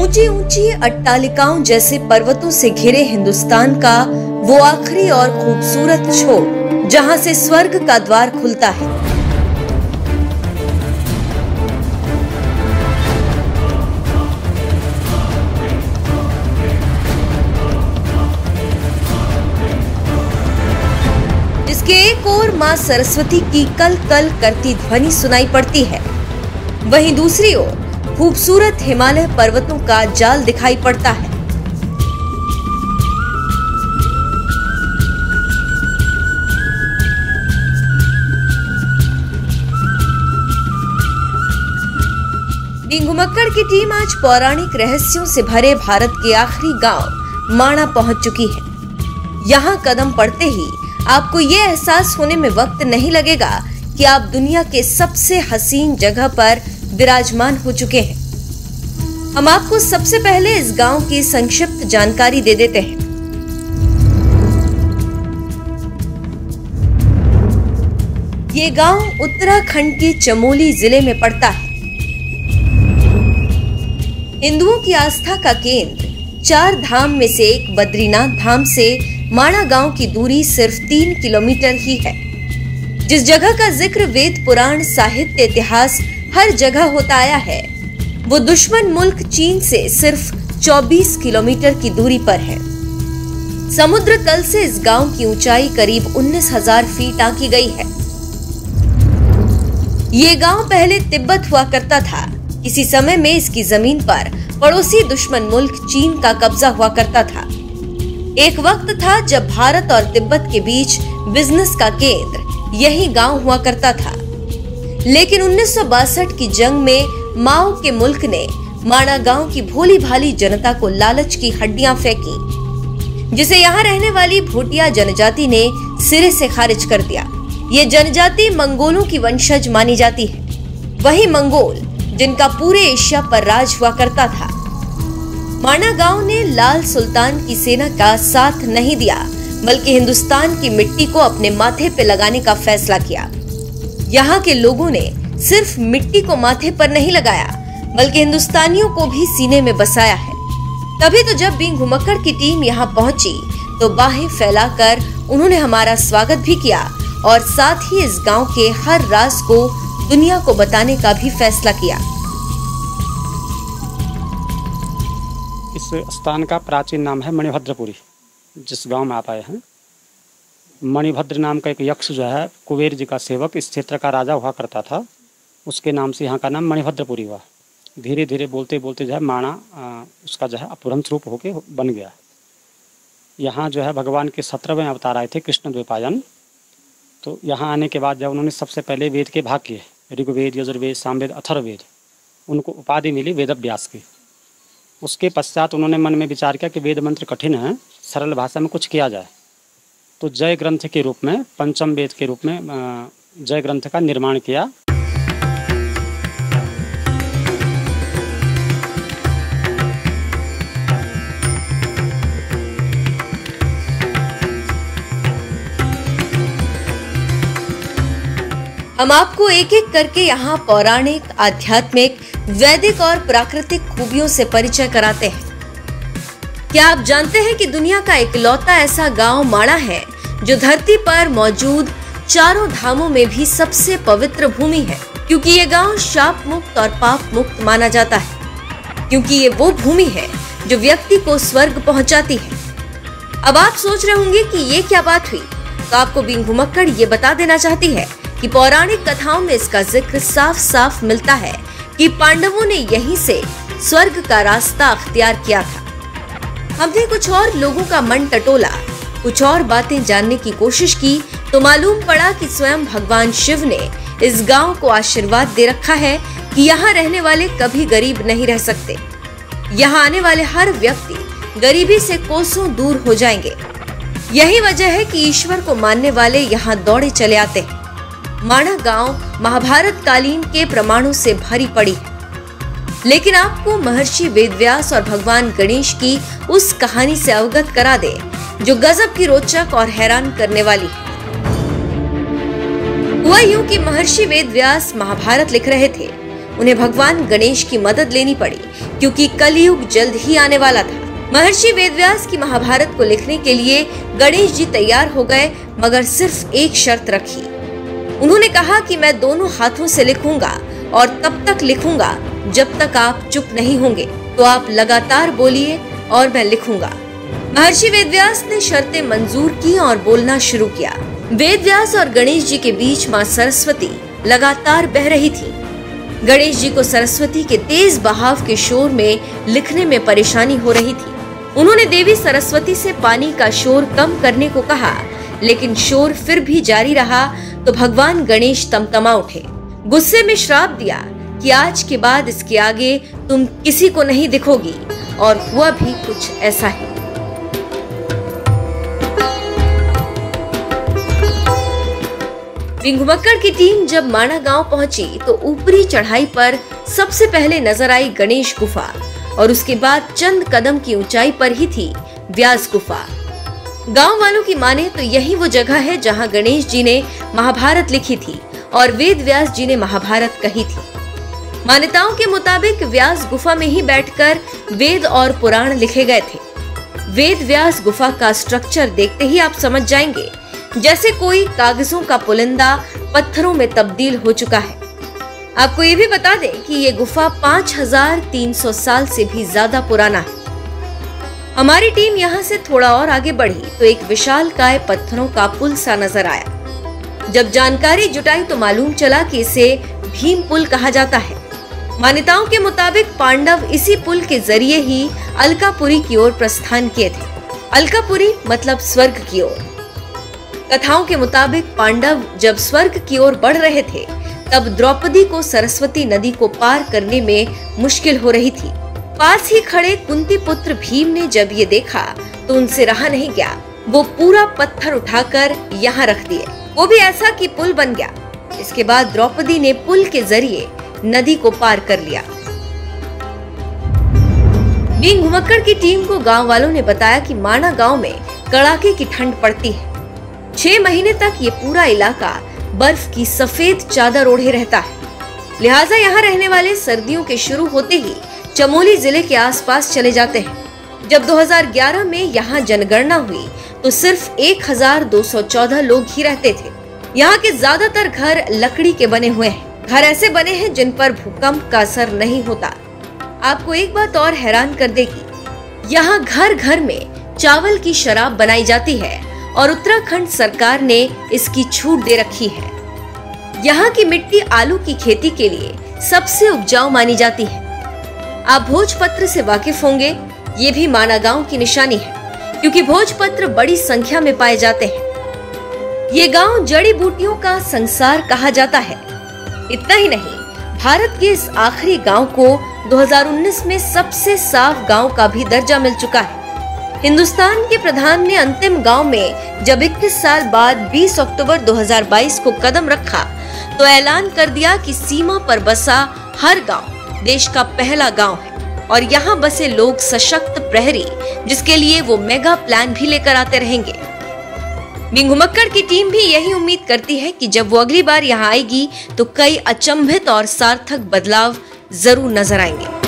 ऊंची ऊंची अट्टालिकाओं जैसे पर्वतों से घिरे हिंदुस्तान का वो आखिरी और खूबसूरत छोर जहां से स्वर्ग का द्वार खुलता है। इसके एक ओर मां सरस्वती की कल कल करती ध्वनि सुनाई पड़ती है, वहीं दूसरी ओर खूबसूरत हिमालय पर्वतों का जाल दिखाई पड़ता है। बींग घुमक्कड़ की टीम आज पौराणिक रहस्यों से भरे भारत के आखिरी गांव माणा पहुंच चुकी है। यहां कदम पड़ते ही आपको ये एहसास होने में वक्त नहीं लगेगा कि आप दुनिया के सबसे हसीन जगह पर विराजमान हो चुके हैं। हम आपको सबसे पहले इस गांव की संक्षिप्त जानकारी दे देते हैं। ये गांव उत्तराखंड के चमोली जिले में पड़ता है। हिंदुओं की आस्था का केंद्र 4 धाम में से एक बद्रीनाथ धाम से माणा गांव की दूरी सिर्फ 3 किलोमीटर ही है। जिस जगह का जिक्र वेद पुराण साहित्य इतिहास हर जगह होता आया है, वो दुश्मन मुल्क चीन से सिर्फ 24 किलोमीटर की दूरी पर है। समुद्र तल से इस गांव की ऊंचाई करीब 19,000 फीट आंकी गई है। ये गांव पहले तिब्बत हुआ करता था। किसी समय में इसकी जमीन पर पड़ोसी दुश्मन मुल्क चीन का कब्जा हुआ करता था। एक वक्त था जब भारत और तिब्बत के बीच बिजनेस का केंद्र यही गांव हुआ करता था। लेकिन 1962 की जंग में माओ के मुल्क ने माणा गांव की भोली भाली जनता को लालच की हड्डियां फेंकी, जिसे यहाँ रहने वाली भूटिया जनजाति ने सिरे से खारिज कर दिया। ये जनजाति मंगोलों की वंशज मानी जाती है। वही मंगोल जिनका पूरे एशिया पर राज हुआ करता था। माणा गांव ने लाल सुल्तान की सेना का साथ नहीं दिया, बल्कि हिंदुस्तान की मिट्टी को अपने माथे पे लगाने का फैसला किया। यहाँ के लोगों ने सिर्फ मिट्टी को माथे पर नहीं लगाया, बल्कि हिंदुस्तानियों को भी सीने में बसाया है। तभी तो जब बींग घुमक्कड़ की टीम यहाँ पहुंची तो बाहें फैलाकर उन्होंने हमारा स्वागत भी किया और साथ ही इस गांव के हर राज को दुनिया को बताने का भी फैसला किया। इस स्थान का प्राचीन नाम है मणिभद्रपुरी। जिस गांव में आप आए हैं, मणिभद्र नाम का एक यक्ष जो है कुबेर जी का सेवक इस क्षेत्र का राजा हुआ करता था। उसके नाम से यहाँ का नाम मणिभद्रपुरी हुआ। धीरे धीरे बोलते बोलते जो है माणा उसका जो है अपभ्रंश रूप होके बन गया। यहाँ जो है भगवान के 17वें अवतार आए थे कृष्ण द्वैपायन। तो यहाँ आने के बाद जब उन्होंने सबसे पहले वेद के भाग किए, ऋग्वेद, यजुर्वेद, सामवेद, अथर्ववेद, उनको उपाधि मिली वेदव्यास की। उसके पश्चात उन्होंने मन में विचार किया कि वेद मंत्र कठिन है, सरल भाषा में कुछ किया जाए। तो जय ग्रंथ के रूप में, पंचम वेद के रूप में जय ग्रंथ का निर्माण किया। हम आपको एक एक करके यहाँ पौराणिक, आध्यात्मिक, वैदिक और प्राकृतिक खूबियों से परिचय कराते हैं। क्या आप जानते हैं कि दुनिया का इकलौता ऐसा गांव माणा है जो धरती पर मौजूद 4 धामों में भी सबसे पवित्र भूमि है, क्योंकि ये गांव शाप मुक्त और पाप मुक्त माना जाता है, क्योंकि ये वो भूमि है जो व्यक्ति को स्वर्ग पहुंचाती है। अब आप सोच रहे होंगे कि ये क्या बात हुई, तो आपको बींग घुमक्कड़ ये बता देना चाहती है कि पौराणिक कथाओं में इसका जिक्र साफ साफ मिलता है कि पांडवों ने यहीं से स्वर्ग का रास्ता अख्तियार किया था। हमने कुछ और लोगों का मन टटोला, कुछ और बातें जानने की कोशिश की तो मालूम पड़ा कि स्वयं भगवान शिव ने इस गांव को आशीर्वाद दे रखा है कि यहाँ रहने वाले कभी गरीब नहीं रह सकते। यहाँ आने वाले हर व्यक्ति गरीबी से कोसों दूर हो जाएंगे। यही वजह है कि ईश्वर को मानने वाले यहाँ दौड़े चले आते हैं। माणा गांव महाभारत कालीन के प्रमाणों से भरी पड़ी है, लेकिन आपको महर्षि वेदव्यास और भगवान गणेश की उस कहानी से अवगत करा दे जो गजब की रोचक और हैरान करने वाली है। हुआ यूं कि महर्षि वेदव्यास महाभारत लिख रहे थे। उन्हें भगवान गणेश की मदद लेनी पड़ी क्योंकि कलयुग जल्द ही आने वाला था। महर्षि वेदव्यास की महाभारत को लिखने के लिए गणेश जी तैयार हो गए, मगर सिर्फ एक शर्त रखी। उन्होंने कहा कि मैं दोनों हाथों से लिखूंगा और तब तक लिखूंगा जब तक आप चुप नहीं होंगे। तो आप लगातार बोलिए और मैं लिखूंगा। महर्षि वेदव्यास ने शर्तें मंजूर की और बोलना शुरू किया। वेदव्यास और गणेश जी के बीच मां सरस्वती लगातार बह रही थी। गणेश जी को सरस्वती के तेज बहाव के शोर में लिखने में परेशानी हो रही थी। उन्होंने देवी सरस्वती से पानी का शोर कम करने को कहा, लेकिन शोर फिर भी जारी रहा तो भगवान गणेश तमतमा उठे। गुस्से में श्राप दिया कि आज के बाद इसके आगे तुम किसी को नहीं दिखोगी, और हुआ भी कुछ ऐसा ही। घुमक्कड़ की टीम जब माणा गांव पहुंची तो ऊपरी चढ़ाई पर सबसे पहले नजर आई गणेश गुफा, और उसके बाद चंद कदम की ऊंचाई पर ही थी व्यास गुफा। गांव वालों की माने तो यही वो जगह है जहां गणेश जी ने महाभारत लिखी थी और वेद व्यास जी ने महाभारत कही थी। मान्यताओं के मुताबिक व्यास गुफा में ही बैठकर वेद और पुराण लिखे गए थे। वेद व्यास गुफा का स्ट्रक्चर देखते ही आप समझ जाएंगे जैसे कोई कागजों का पुलिंदा पत्थरों में तब्दील हो चुका है। आपको ये भी बता दें कि ये गुफा 5300 साल से भी ज्यादा पुराना है। हमारी टीम यहाँ से थोड़ा और आगे बढ़ी तो एक विशालकाय पत्थरों का पुल सा नजर आया। जब जानकारी जुटाई तो मालूम चला कि इसे भीम पुल कहा जाता है। मान्यताओं के मुताबिक पांडव इसी पुल के जरिए ही अलकापुरी की ओर प्रस्थान किए थे। अलकापुरी मतलब स्वर्ग की ओर। कथाओं के मुताबिक पांडव जब स्वर्ग की ओर बढ़ रहे थे तब द्रौपदी को सरस्वती नदी को पार करने में मुश्किल हो रही थी। पास ही खड़े कुंती पुत्र भीम ने जब ये देखा तो उनसे रहा नहीं गया। वो पूरा पत्थर उठाकर यहाँ रख दिए, वो भी ऐसा कि पुल बन गया। इसके बाद द्रौपदी ने पुल के जरिए नदी को पार कर लिया। घुमक्कड़ की टीम को गांव वालों ने बताया कि माणा गांव में कड़ाके की ठंड पड़ती है। 6 महीने तक ये पूरा इलाका बर्फ की सफेद चादर ओढ़े रहता है। लिहाजा यहाँ रहने वाले सर्दियों के शुरू होते ही चमोली जिले के आसपास चले जाते हैं। जब 2011 में यहाँ जनगणना हुई तो सिर्फ 1214 लोग ही रहते थे। यहाँ के ज्यादातर घर लकड़ी के बने हुए हैं। घर ऐसे बने हैं जिन पर भूकंप का असर नहीं होता। आपको एक बात और हैरान कर देगी, यहाँ घर घर में चावल की शराब बनाई जाती है और उत्तराखंड सरकार ने इसकी छूट दे रखी है। यहाँ की मिट्टी आलू की खेती के लिए सबसे उपजाऊ मानी जाती है। आप भोजपत्र से वाकिफ होंगे, ये भी माणा गांव की निशानी है क्योंकि भोजपत्र बड़ी संख्या में पाए जाते हैं। ये गांव जड़ी बूटियों का संसार कहा जाता है। इतना ही नहीं, भारत के इस आखिरी गांव को 2019 में सबसे साफ गांव का भी दर्जा मिल चुका है। हिंदुस्तान के प्रधान ने अंतिम गांव में जब 21 साल बाद 20 अक्टूबर 2022 को कदम रखा तो ऐलान कर दिया कि सीमा पर बसा हर गांव देश का पहला गांव है और यहाँ बसे लोग सशक्त प्रहरी, जिसके लिए वो मेगा प्लान भी लेकर आते रहेंगे। घुमक्कड़ की टीम भी यही उम्मीद करती है कि जब वो अगली बार यहाँ आएगी तो कई अचंभित और सार्थक बदलाव जरूर नजर आएंगे।